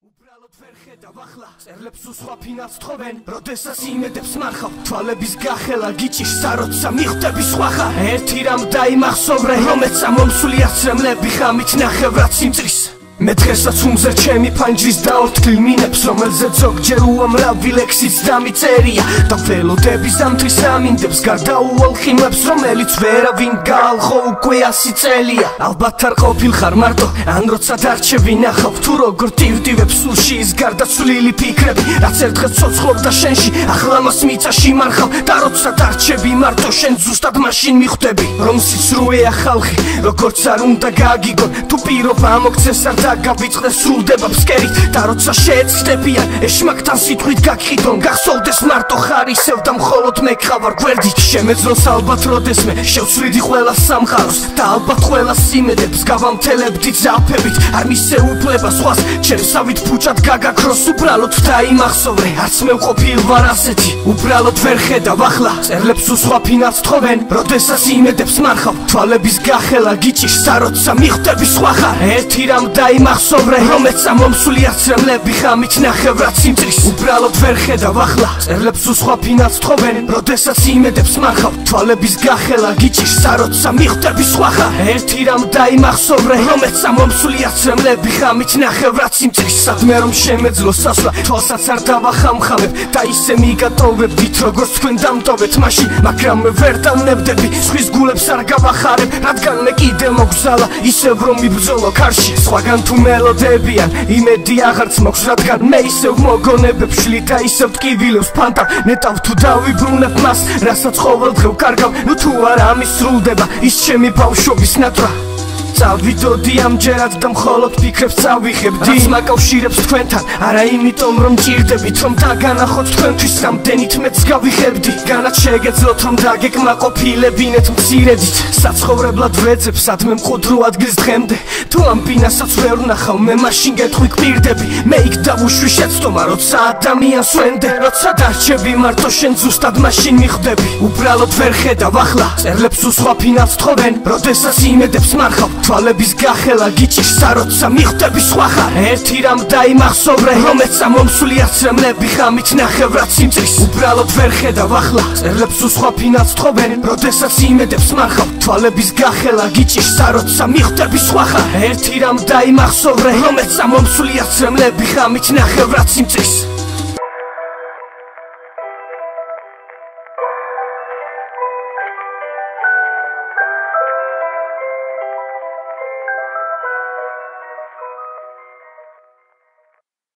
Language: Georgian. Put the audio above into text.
უბრალოდ ვერ ხედავ ახლა წერლებს უსხვა ფინალს თხოვენ როდესაც იმედებს მარხავ თვალების გახელა გიჭირს როცა მიხვდები სხვახა ერთი რამ დაიმახსოვრე რომელცა მომსული აცრემლები ხამით ნახევრად სიმწრის მე დღესაც უმზერ ჩემი ფანჯრის დაორთქლილ მინებს რომელზეც ზოგჯერ უამრავი ლექსიც დამიწერია და ველოდები ზამთრის ამინდებს გარდაუვალ ხიმებს რომელიც ვერავინ გაალხო უკვე 100 წელია ალბათ არ ყოფილხარ მარტო ან როცა დარჩები ნახავ თუ როგორ ტივტივებს სულში ის გარდაცვლილი ფიქრები რაც ერთხელ ცოცხლობდა შენში ახლა მას მიწაში მარხავ და როცა დარჩები მარტო შენ ზუსტად მაშინ მიხვდები რომ სიცრუეა ხალხი როგორც არ უნდა გაგიგონ თუ პირობა ამოქცეს არ გავიწყდა სრულდება ფსკერით და როცა შეეცდებიან ეშმაკთან სიტყვით გაგხიდონ გახსოვდეს მარტო ხარ ისევ და მხოლოდ მე ხავარ გვერდით შემეძლოს ალბათ როდესმე შევცვლიდი ყველა სამყაროს და ალბათ ყველა სიმედებს გავამთელებდი ძაფებით არ მისეუფლება სხვას ჩემსავით ფუჭად გაგაქროს უბრალოდ დაიმახსოვრე არც მე ვყოფილ ვარ ასეთი უბრალოდ ვერ ხედავ ახლა წერლებს უსხვა ფინალს თხოვენ როდესაც იმედებს მარხავ თვალების გახელა გიჭირს როცა მიხვდები სხვახარ ერთი რამ იმახსოვრე რომელცა მომსული აცრემლები ხამით ნახევრად სიმწრის უბრალოდ ვერ ხედავ ახლა წერლებს უსხვა ფინალს თხოვენ როდესაც იმედებს მარხავ თვალების გახელა გიჭირს როცა მიხვდები სხვახა ერთი რამ დაიმახსოვრე რომელცა მომსული აცრემლები ხამით ნახევრად სიმწრის სადმე რომ შემეძლო სასვლა თვალსაც არ დავახამხამებ და ისე მიგატოვებდით როგორც თქვენ დამტოვეთ მაშინ მაგრამ მე ვერ დავნებდები სხვის გულებს არ გავახარებ რადგან მე კიდე მოგზალა ისევ რომ მიბრძოლო ქარში სხვაგან თუ მელოდებიან იმედი აღარც მაქვს რადგან მე ისევ მოგონებებს შლი და ისევ ტკივილებს ფანტა ნეტავ თუ დავიბრუნებ მას რასაც ყოველდღე ვკარგავ ნუ თუ არა მისრულდება ის ჩემი ბავშვობის ნატრა წავიდოდი ამჯერად და მხოლოდ ფიქრებს წავიხებდი რაც მაკავშირებს თქვენთან არა იმიტომ რომ ჭირდებით რომ დაგანახოთ თქვენთვის რამდენით მეც გავიხებდი განაც შეგეძლოთ რომ დაგეკმაყოფილებინეთ მცირედით საცხოვრებლად ვეძებ სადმე მყუდრო ადგილს დღემდე თუ ამ პინასაც ვერ ვნახავ მე მაშინ გეტყვი გვპირდები მე იქ დავუშვი შეცდომა როცა ადამიანს ვენდე როცა დარჩები მარტო შენ ზუსტად მაშინ მიხვდები უბრალოდ ვერ ხედავ ახლა წერლებს უსხვა ფინალს თხოვენ როდესაც იმედებს მარხავ თვალების გახელა გიჭირს როცა მიხვდები სხვახარ ერთი რამ დაიმახსოვრე რომელცა მომსული აცრემლები ხამით ნახევრად სიმწრის უბრალოდ ვერ ხედავ ახლა წერლებს უსხვა ფინალს თხოვენ როდესაც იმედებს მარხავ თვალების გახელა გიჭირს როცა მიხვდები სხვახარ ერთი რამ დაიმახსოვრე რომელცა მომსული აცრემლები ხამით ნახევრად სიმწრის